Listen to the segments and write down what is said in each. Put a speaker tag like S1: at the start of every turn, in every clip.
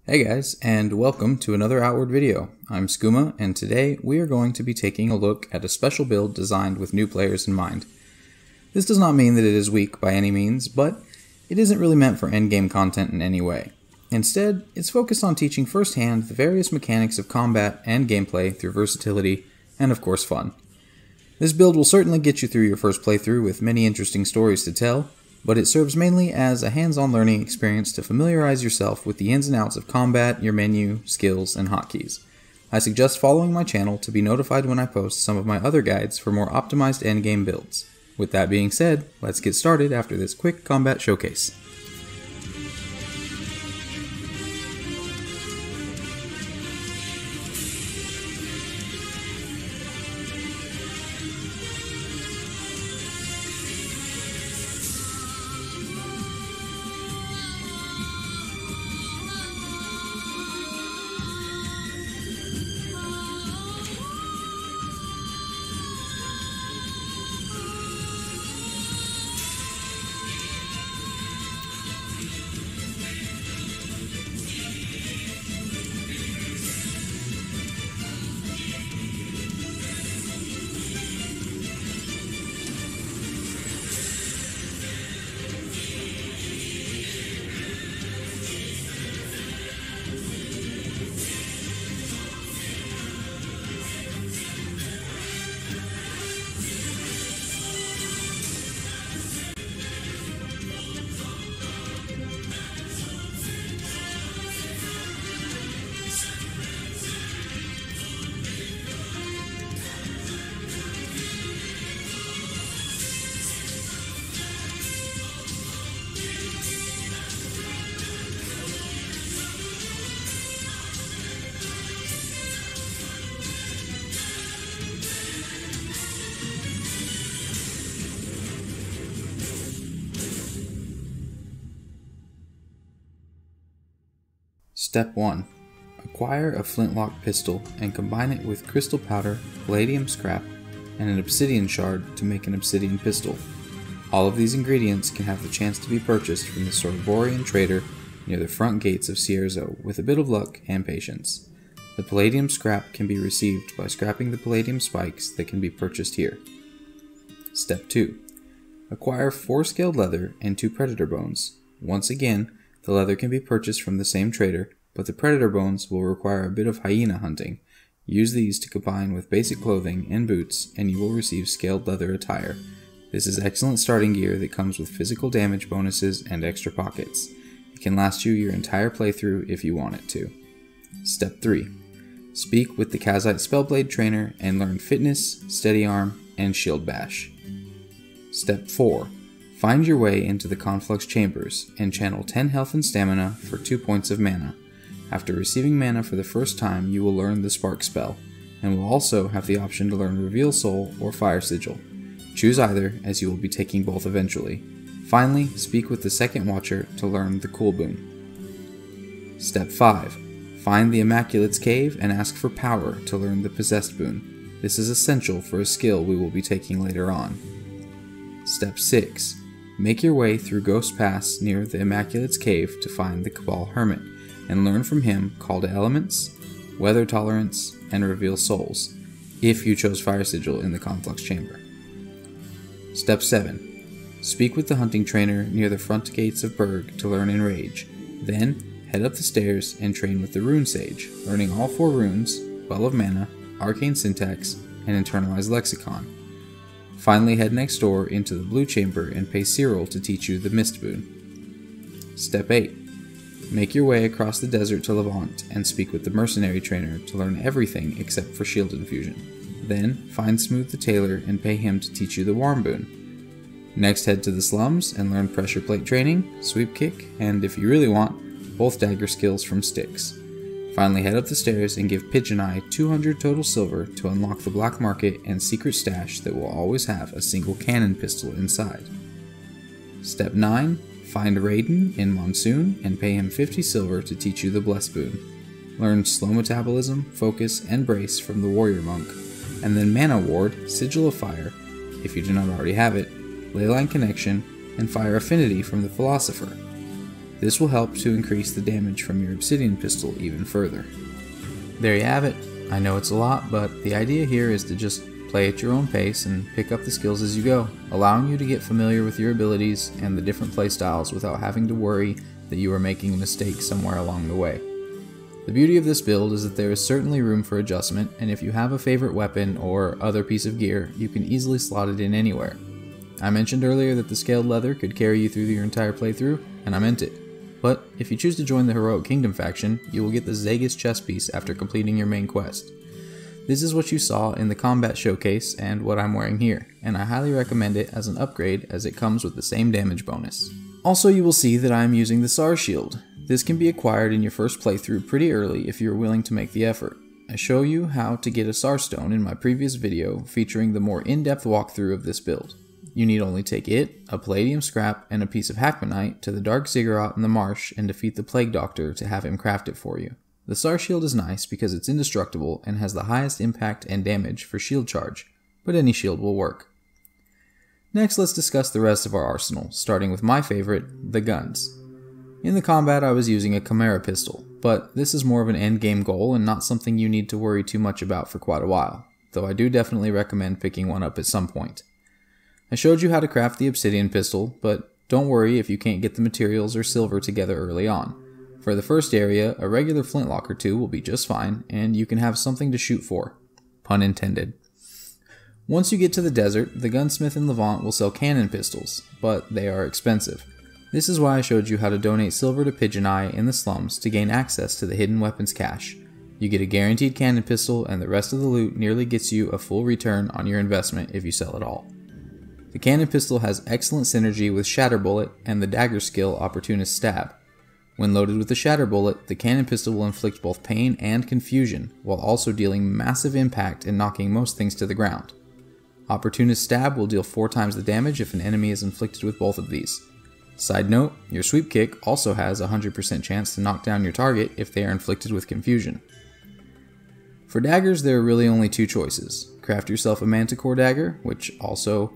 S1: Hey guys, and welcome to another Outward video. I'm Skooma, and today we are going to be taking a look at a special build designed with new players in mind. This does not mean that it is weak by any means, but it isn't really meant for endgame content in any way. Instead, it's focused on teaching firsthand the various mechanics of combat and gameplay through versatility and of course fun. This build will certainly get you through your first playthrough with many interesting stories to tell, but it serves mainly as a hands-on learning experience to familiarize yourself with the ins and outs of combat, your menu, skills, and hotkeys. I suggest following my channel to be notified when I post some of my other guides for more optimized endgame builds. With that being said, let's get started after this quick combat showcase. Step 1. Acquire a flintlock pistol and combine it with crystal powder, palladium scrap, and an obsidian shard to make an obsidian pistol. All of these ingredients can have the chance to be purchased from the Sorborian trader near the front gates of Cierzo with a bit of luck and patience. The palladium scrap can be received by scrapping the palladium spikes that can be purchased here. Step 2. Acquire 4 scaled leather and 2 predator bones. Once again, the leather can be purchased from the same trader, but the predator bones will require a bit of hyena hunting. Use these to combine with basic clothing and boots, and you will receive scaled leather attire. This is excellent starting gear that comes with physical damage bonuses and extra pockets. It can last you your entire playthrough if you want it to. Step 3. Speak with the Kazite Spellblade trainer and learn fitness, steady arm, and shield bash. Step 4. Find your way into the Conflux Chambers and channel 10 health and stamina for 2 points of mana. After receiving mana for the first time, you will learn the Spark spell, and will also have the option to learn Reveal Soul or Fire Sigil. Choose either, as you will be taking both eventually. Finally, speak with the Second Watcher to learn the Cool Boon. Step 5. Find the Immaculate's Cave and ask for Power to learn the Possessed Boon. This is essential for a skill we will be taking later on. Step 6. Make your way through Ghost Pass near the Immaculate's Cave to find the Cabal Hermit, and learn from him Call to Elements, Weather Tolerance, and Reveal Souls, if you chose Fire Sigil in the Conflux Chamber. Step 7. Speak with the hunting trainer near the front gates of Berg to learn Enrage. Then, head up the stairs and train with the Rune Sage, learning all 4 runes, Well of Mana, Arcane Syntax, and Internalized Lexicon. Finally, head next door into the Blue Chamber and pay Cyril to teach you the Mist Boon. Step 8. Make your way across the desert to Levant and speak with the Mercenary trainer to learn everything except for shield infusion. Then, find Smooth the Tailor and pay him to teach you the Warm Boon. Next, head to the slums and learn Pressure Plate Training, Sweep Kick, and if you really want, both dagger skills from Styx. Finally, head up the stairs and give Pigeon Eye 200 total silver to unlock the black market and secret stash that will always have a single cannon pistol inside. Step 9. Find Raiden in Monsoon and pay him 50 silver to teach you the Bless Boon. Learn Slow Metabolism, Focus, and Brace from the Warrior Monk, and then Mana Ward, Sigil of Fire, if you do not already have it, Leyline Connection, and Fire Affinity from the Philosopher. This will help to increase the damage from your obsidian pistol even further. There you have it. I know it's a lot, but the idea here is to just play at your own pace and pick up the skills as you go, allowing you to get familiar with your abilities and the different playstyles without having to worry that you are making a mistake somewhere along the way. The beauty of this build is that there is certainly room for adjustment, and if you have a favorite weapon or other piece of gear, you can easily slot it in anywhere. I mentioned earlier that the scaled leather could carry you through your entire playthrough, and I meant it. But if you choose to join the Heroic Kingdom faction, you will get the Zagus chest piece after completing your main quest. This is what you saw in the combat showcase and what I'm wearing here, and I highly recommend it as an upgrade as it comes with the same damage bonus. Also, you will see that I am using the SAR shield. This can be acquired in your first playthrough pretty early if you are willing to make the effort. I show you how to get a SAR stone in my previous video featuring the more in-depth walkthrough of this build. You need only take it, a palladium scrap, and a piece of hackmanite to the Dark Ziggurat in the marsh and defeat the Plague Doctor to have him craft it for you. The SAR shield is nice because it's indestructible and has the highest impact and damage for shield charge, but any shield will work. Next, let's discuss the rest of our arsenal, starting with my favorite, the guns. In the combat I was using a Chimera pistol, but this is more of an endgame goal and not something you need to worry too much about for quite a while, though I do definitely recommend picking one up at some point. I showed you how to craft the obsidian pistol, but don't worry if you can't get the materials or silver together early on. For the first area, a regular flintlock or two will be just fine, and you can have something to shoot for. Pun intended. Once you get to the desert, the gunsmith in Levant will sell cannon pistols, but they are expensive. This is why I showed you how to donate silver to Pigeon Eye in the slums to gain access to the hidden weapons cache. You get a guaranteed cannon pistol, and the rest of the loot nearly gets you a full return on your investment if you sell it all. The cannon pistol has excellent synergy with Shatter Bullet and the dagger skill Opportunist Stab. When loaded with the Shatter Bullet, the cannon pistol will inflict both pain and confusion, while also dealing massive impact and knocking most things to the ground. Opportunist Stab will deal 4 times the damage if an enemy is inflicted with both of these. Side note, your Sweep Kick also has a 100% chance to knock down your target if they are inflicted with confusion. For daggers, there are really only 2 choices. Craft yourself a Manticore dagger, which also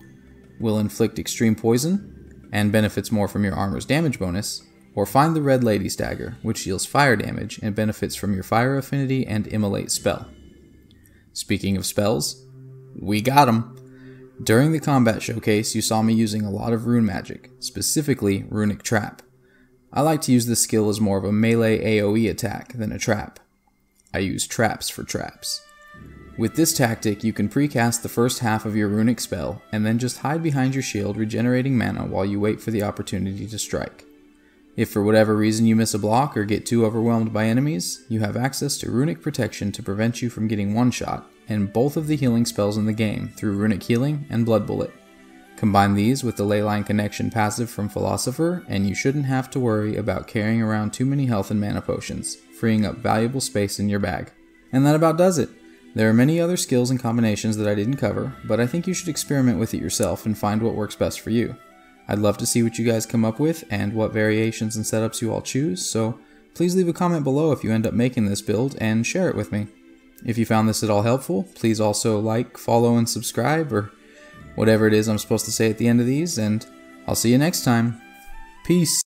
S1: will inflict extreme poison and benefits more from your armor's damage bonus, or find the Red Lady's dagger, which deals fire damage and benefits from your fire affinity and immolate spell. Speaking of spells, we got 'em! During the combat showcase, you saw me using a lot of rune magic, specifically Runic Trap. I like to use this skill as more of a melee AoE attack than a trap. I use traps for traps. With this tactic, you can precast the first half of your runic spell, and then just hide behind your shield regenerating mana while you wait for the opportunity to strike. If for whatever reason you miss a block or get too overwhelmed by enemies, you have access to runic protection to prevent you from getting one-shot, and both of the healing spells in the game through Runic Healing and Blood Bullet. Combine these with the Leyline Connection passive from Philosopher, and you shouldn't have to worry about carrying around too many health and mana potions, freeing up valuable space in your bag. And that about does it. There are many other skills and combinations that I didn't cover, but I think you should experiment with it yourself and find what works best for you. I'd love to see what you guys come up with and what variations and setups you all choose, so please leave a comment below if you end up making this build and share it with me. If you found this at all helpful, please also like, follow, and subscribe, or whatever it is I'm supposed to say at the end of these, and I'll see you next time. Peace!